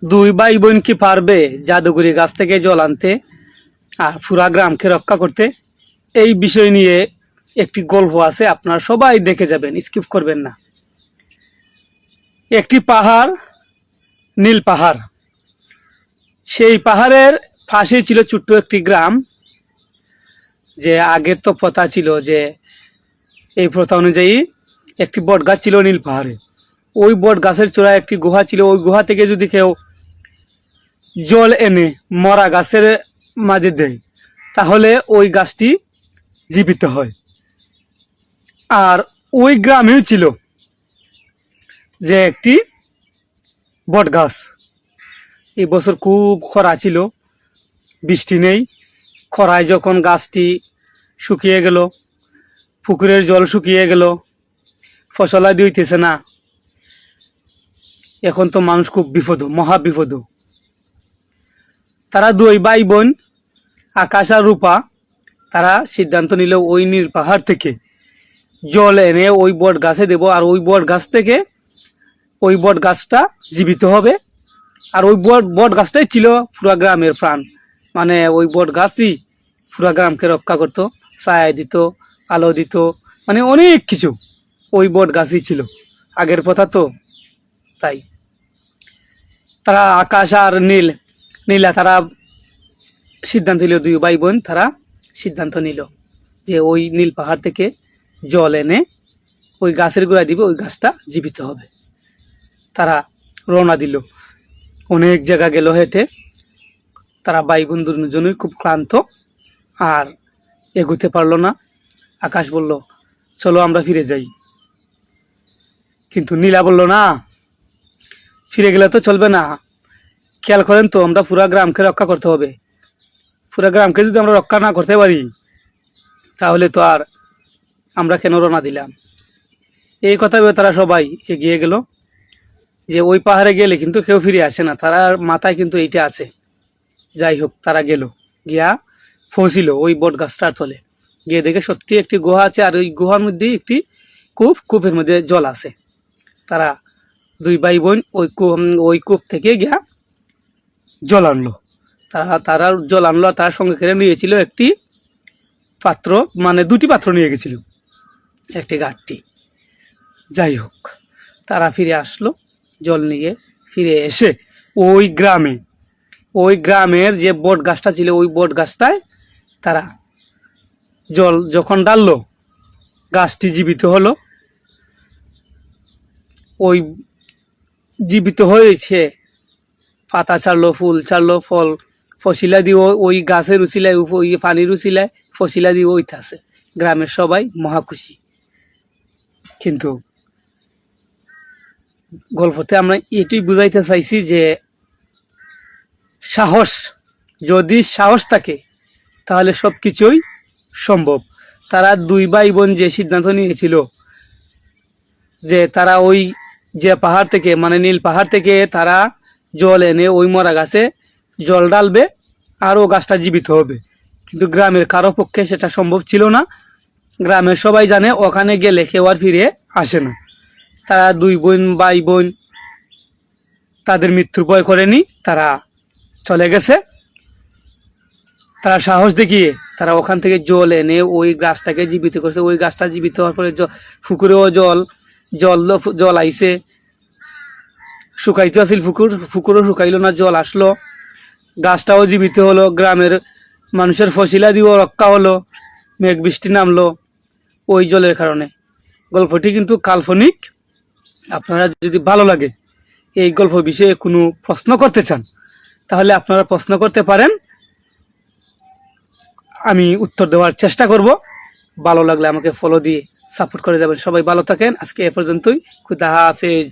দুই ভাই বোন কি পারবে জাদুঘরি গাছ থেকে জল আনতে আর পুরা গ্রামকে রক্ষা করতে? এই বিষয় নিয়ে একটি গল্প আছে, আপনারা সবাই দেখে যাবেন, স্কিপ করবেন না। একটি পাহাড়, নীল পাহাড়। সেই পাহাড়ের পাশে ছিল ছোট্ট একটি গ্রাম। যে আগের তো প্রথা ছিল, যে এই প্রথা অনুযায়ী একটি বট গাছ ছিল নীল পাহাড়ে। ওই বট গাছের চূড়ায় একটি গুহা ছিল। ওই গুহা থেকে যদি কেউ জল এনে মরা গাছের মাঝে দেয়, তাহলে ওই গাছটি জীবিত হয়। আর ওই গ্রামেও ছিল যে একটি বট গাছ। এই বছর খুব খরা ছিল, বৃষ্টি নেই। খরায় যখন গাছটি শুকিয়ে গেল, পুকুরের জল শুকিয়ে গেল, ফসলাদি হইতেছে না, এখন তো মানুষ খুব বিপদ, মহা বিপদ। তারা দুই ভাই বোন আকাশ আর রূপা, তারা সিদ্ধান্ত নিল ওই নীল পাহাড় থেকে জল এনে ওই বট গাছে দেব। আর ওই বট গাছ থেকে ওই বট গাছটা জীবিত হবে। আর ওই বট গাছটাই ছিল পুরা গ্রামের প্রাণ। মানে ওই বট গাছই পুরা গ্রামকে রক্ষা করতো, ছায়া দিত, আলো দিত, মানে অনেক কিছু ওই বট গাছই ছিল। আগের কথা তো তাই। তারা আকাশ আর নীলা তারা সিদ্ধান্ত নিল, দুই ভাই বোন তারা সিদ্ধান্ত নিল যে ওই নীল পাহাড় থেকে জল এনে ওই গাছের গোড়ায় দিবে, ওই গাছটা জীবিত হবে। তারা রওনা দিল, অনেক জায়গা গেল হেঁটে। তারা ভাই বোন দুজনই খুব ক্লান্ত, আর এগোতে পারলো না। আকাশ বলল, চলো আমরা ফিরে যাই। কিন্তু নীলা বলল, না, ফিরে গেলে তো চলবে না। খেয়াল করেন তো, আমরা পুরা গ্রামকে রক্ষা করতে হবে। পুরা গ্রামকে যদি আমরা রক্ষা না করতে পারি, তাহলে তো আর আমরা কেন রওনা দিলাম। এই কথা ভেবে তারা সবাই এগিয়ে গেল, যে ওই পাহাড়ে গেলে কিন্তু কেউ ফিরে আসে না, তার মাথায় কিন্তু এইটা আছে। যাই হোক, তারা গেল, গিয়া পৌঁছিল ওই বট গাছটার তলে। গিয়ে দেখে সত্যি একটি গুহা আছে, আর ওই গুহার মধ্যে একটি কূপের মধ্যে জল আছে। তারা দুই ভাই বোন ওই কূপ থেকে গিয়া জল আনলো। তারা জল আনলো, তার সঙ্গে করে নিয়েছিল একটি পাত্র, মানে দুটি পাত্র নিয়ে গেছিল, একটি গাঁটটি। যাই হোক, তারা ফিরে আসলো, জল নিয়ে ফিরে এসে ওই গ্রামের যে বট গাছটা ছিল, ওই বট গাছটায় তারা জল যখন ডাললো, গাছটি জীবিত হলো। ওই জীবিত হয়েছে, পাতা ছাড়লো, ফুল ছাড়লো, ফসিলা দিয়ে ওই গাছের উচিলায়, ওই পানির উচিলায় ফসিলা দিয়ে ওইতাছে। গ্রামের সবাই মহা খুশি। কিন্তু গল্পতে আমরা এটাই বুঝাইতে চাইছি যে যদি সাহস থাকে, তাহলে সব কিছুই সম্ভব। তারা দুই ভাই বোন যে সিদ্ধান্ত নিয়েছিল যে তারা ওই যে পাহাড় থেকে, মানে নীল পাহাড় থেকে তারা জল এনে ওই মরা গাছে জল ডালবে, আর ও গাছটা জীবিত হবে, কিন্তু গ্রামের কারো পক্ষে সেটা সম্ভব ছিল না। গ্রামের সবাই জানে ওখানে গেলে কেউ আর ফিরে আসে না। তারা দুই ভাই বোন তাদের মৃত্যুর ভয় করেনি, তারা চলে গেছে। তারা সাহস দেখিয়ে তারা ওখান থেকে জল এনে ওই গাছটাকে জীবিত করছে। ওই গাছটা জীবিত হওয়ার পরে পুকুরেও জল আইছে। শুকাইতে আসিল পুকুরও শুকাইল না, জল আসলো, গাছটাও জীবিত হলো। গ্রামের মানুষের ফসিলা দিয়েও রক্ষা হলো, মেঘ বৃষ্টি নামলো ওই জলের কারণে। গল্পটি কিন্তু কাল্পনিক। আপনারা যদি ভালো লাগে, এই গল্প বিষয়ে কোনো প্রশ্ন করতে চান, তাহলে আপনারা প্রশ্ন করতে পারেন, আমি উত্তর দেওয়ার চেষ্টা করব। ভালো লাগলে আমাকে ফলো দিয়ে সাপোর্ট করে যাবেন। সবাই ভালো থাকেন। আজকে এ পর্যন্তই। খুদা হাফেজ।